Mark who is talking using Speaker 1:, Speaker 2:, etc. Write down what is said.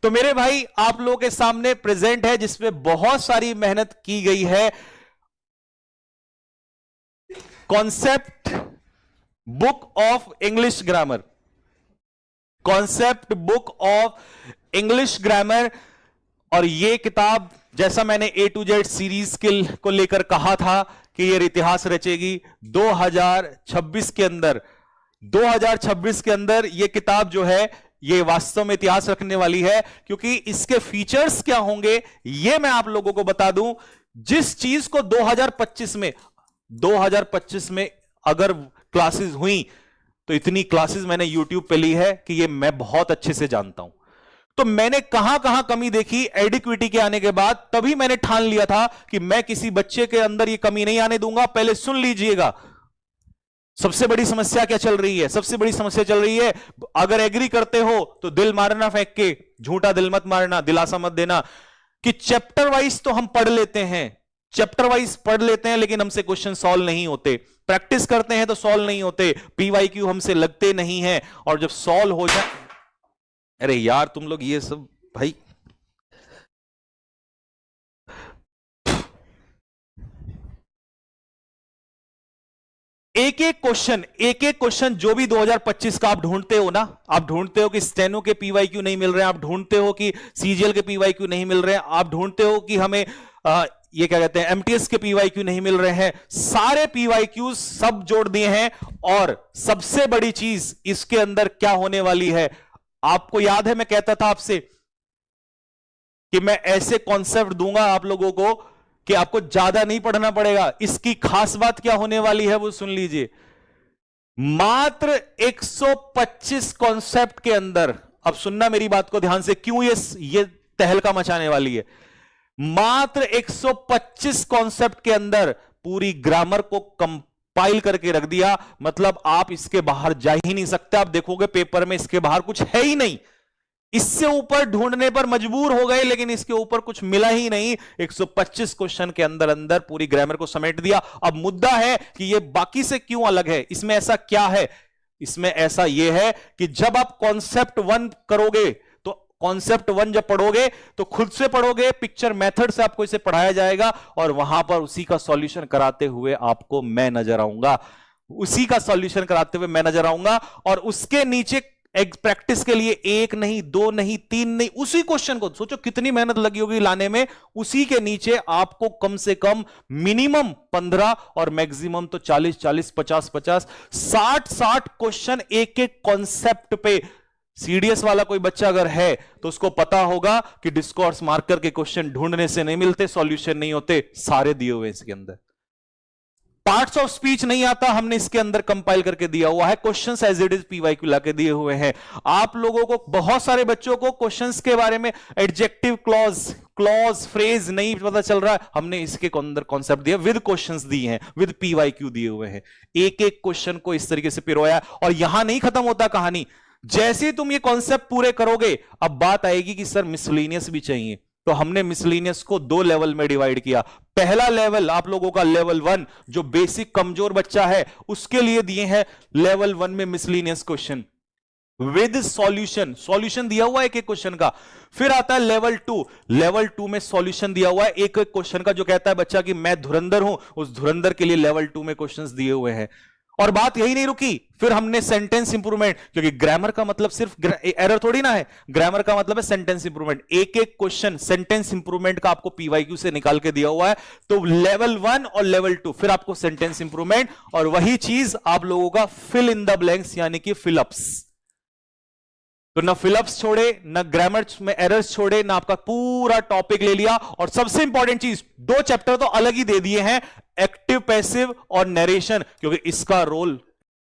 Speaker 1: तो मेरे भाई आप लोगों के सामने प्रेजेंट है जिसमें बहुत सारी मेहनत की गई है, concept book of English grammar, concept book of English grammar. और यह किताब जैसा मैंने A to Z सीरीज को लेकर कहा था कि यह इतिहास रचेगी 2026 के अंदर, 2026 के अंदर यह किताब जो है ये वास्तव में इतिहास रखने वाली है, क्योंकि इसके फीचर्स क्या होंगे ये मैं आप लोगों को बता दूं। जिस चीज को 2025 में अगर क्लासेस हुई तो इतनी क्लासेस मैंने YouTube पे ली है कि ये मैं बहुत अच्छे से जानता हूं। तो मैंने कहां कहां कमी देखी एडिक्विटी के आने के बाद, तभी मैंने ठान लिया था कि मैं किसी बच्चे के अंदर ये कमी नहीं आने दूंगा। पहले सुन लीजिएगा सबसे बड़ी समस्या क्या चल रही है। सबसे बड़ी समस्या चल रही है, अगर एग्री करते हो तो दिल मारना फेंक के, झूठा दिल मत मारना, दिलासा मत देना कि चैप्टर वाइज तो हम पढ़ लेते हैं, चैप्टर वाइज पढ़ लेते हैं, लेकिन हमसे क्वेश्चन सॉल्व नहीं होते। प्रैक्टिस करते हैं तो सॉल्व नहीं होते, PYQ हमसे लगते नहीं है, और जब सॉल्व हो जाए, अरे यार तुम लोग ये सब भाई एक एक क्वेश्चन जो भी 2025 का आप ढूंढते हो ना, आप ढूंढते हो कि स्टेनो के PYQ नहीं मिल रहे हैं, आप ढूंढते हो कि CGL के PYQ नहीं मिल रहे हैं, आप ढूंढते हो कि हमें ये क्या कहते हैं MTS के PYQ नहीं मिल रहे हैं, सारे PYQ सब जोड़ दिए हैं। और सबसे बड़ी चीज इसके अंदर क्या होने वाली है, आपको याद है मैं कहता था आपसे कि मैं ऐसे कॉन्सेप्ट दूंगा आप लोगों को कि आपको ज्यादा नहीं पढ़ना पड़ेगा। इसकी खास बात क्या होने वाली है वो सुन लीजिए। मात्र 125 कॉन्सेप्ट के अंदर, अब सुनना मेरी बात को ध्यान से, क्यों ये तहलका मचाने वाली है। मात्र 125 कॉन्सेप्ट के अंदर पूरी ग्रामर को कंपाइल करके रख दिया। मतलब आप इसके बाहर जा ही नहीं सकते। आप देखोगे पेपर में इसके बाहर कुछ है ही नहीं। इससे ऊपर ढूंढने पर मजबूर हो गए, लेकिन इसके ऊपर कुछ मिला ही नहीं। 125 क्वेश्चन के अंदर अंदर पूरी ग्रामर को समेट दिया। अब मुद्दा है कि ये बाकी से क्यों अलग है, इसमें ऐसा क्या है। इसमें ऐसा यह है कि जब आप कॉन्सेप्ट 1 करोगे, तो कॉन्सेप्ट 1 जब पढ़ोगे तो खुद से पढ़ोगे, पिक्चर मेथड से आपको इसे पढ़ाया जाएगा, और वहां पर उसी का सॉल्यूशन कराते हुए आपको मैं नजर आऊंगा, उसी का सॉल्यूशन कराते हुए मैं नजर आऊंगा। और उसके नीचे प्रैक्टिस के लिए 1 नहीं, 2 नहीं, 3 नहीं, उसी क्वेश्चन को सोचो कितनी मेहनत लगी होगी लाने में। उसी के नीचे आपको कम से कम मिनिमम 15 और मैक्सिमम तो 40 40, 50 50, 60 60 क्वेश्चन एक एक कॉन्सेप्ट पे। CDS वाला कोई बच्चा अगर है तो उसको पता होगा कि डिस्कोर्स मार्कर के क्वेश्चन ढूंढने से नहीं मिलते, सॉल्यूशन नहीं होते, सारे दिए हुए इसके अंदर। पार्ट्स ऑफ स्पीच नहीं आता, हमने इसके अंदर कंपाइल करके दिया हुआ है। Questions as it is PYQ लाके दिए हुए हैं। आप लोगों को, बहुत सारे बच्चों को क्वेश्चंस के बारे में एडजेक्टिव क्लॉज फ्रेज नहीं पता चल रहा है, हमने इसके अंदर कॉन्सेप्ट दिया, विद क्वेश्चंस दिए हैं, विद PYQ दिए हुए हैं। एक एक क्वेश्चन को इस तरीके से पिरोया। और यहां नहीं खत्म होता कहानी, जैसे तुम ये कॉन्सेप्ट पूरे करोगे, अब बात आएगी कि सर मिसलेनियस भी चाहिए, तो हमने मिसलेनियस को 2 लेवल में डिवाइड किया। पहला लेवल आप लोगों का लेवल 1, जो बेसिक कमजोर बच्चा है उसके लिए दिए हैं लेवल 1 में मिसलेनियस क्वेश्चन विद सॉल्यूशन दिया हुआ है एक एक क्वेश्चन का। फिर आता है लेवल 2, लेवल 2 में सॉल्यूशन दिया हुआ है एक एक क्वेश्चन का। जो कहता है बच्चा कि मैं धुरंधर हूं, उस धुरंधर के लिए लेवल 2 में क्वेश्चंस दिए हुए हैं। और बात यही नहीं रुकी, फिर हमने सेंटेंस इंप्रूवमेंट, क्योंकि ग्रामर का मतलब सिर्फ एरर थोड़ी ना है, ग्रामर का मतलब है सेंटेंस इंप्रूवमेंट। एक एक क्वेश्चन सेंटेंस इंप्रूवमेंट का आपको PYQ से निकाल के दिया हुआ है। तो लेवल 1 और लेवल 2, फिर आपको सेंटेंस इंप्रूवमेंट, और वही चीज आप लोगों का फिल इन द ब्लैंक्स यानी कि फिलअप्स। तो ना फिलअप्स छोड़े, ना ग्रामर में एरर्स छोड़े, ना आपका पूरा टॉपिक ले लिया। और सबसे इंपॉर्टेंट चीज, 2 चैप्टर तो अलग ही दे दिए हैं, एक्टिव पैसिव और नरेशन, क्योंकि इसका रोल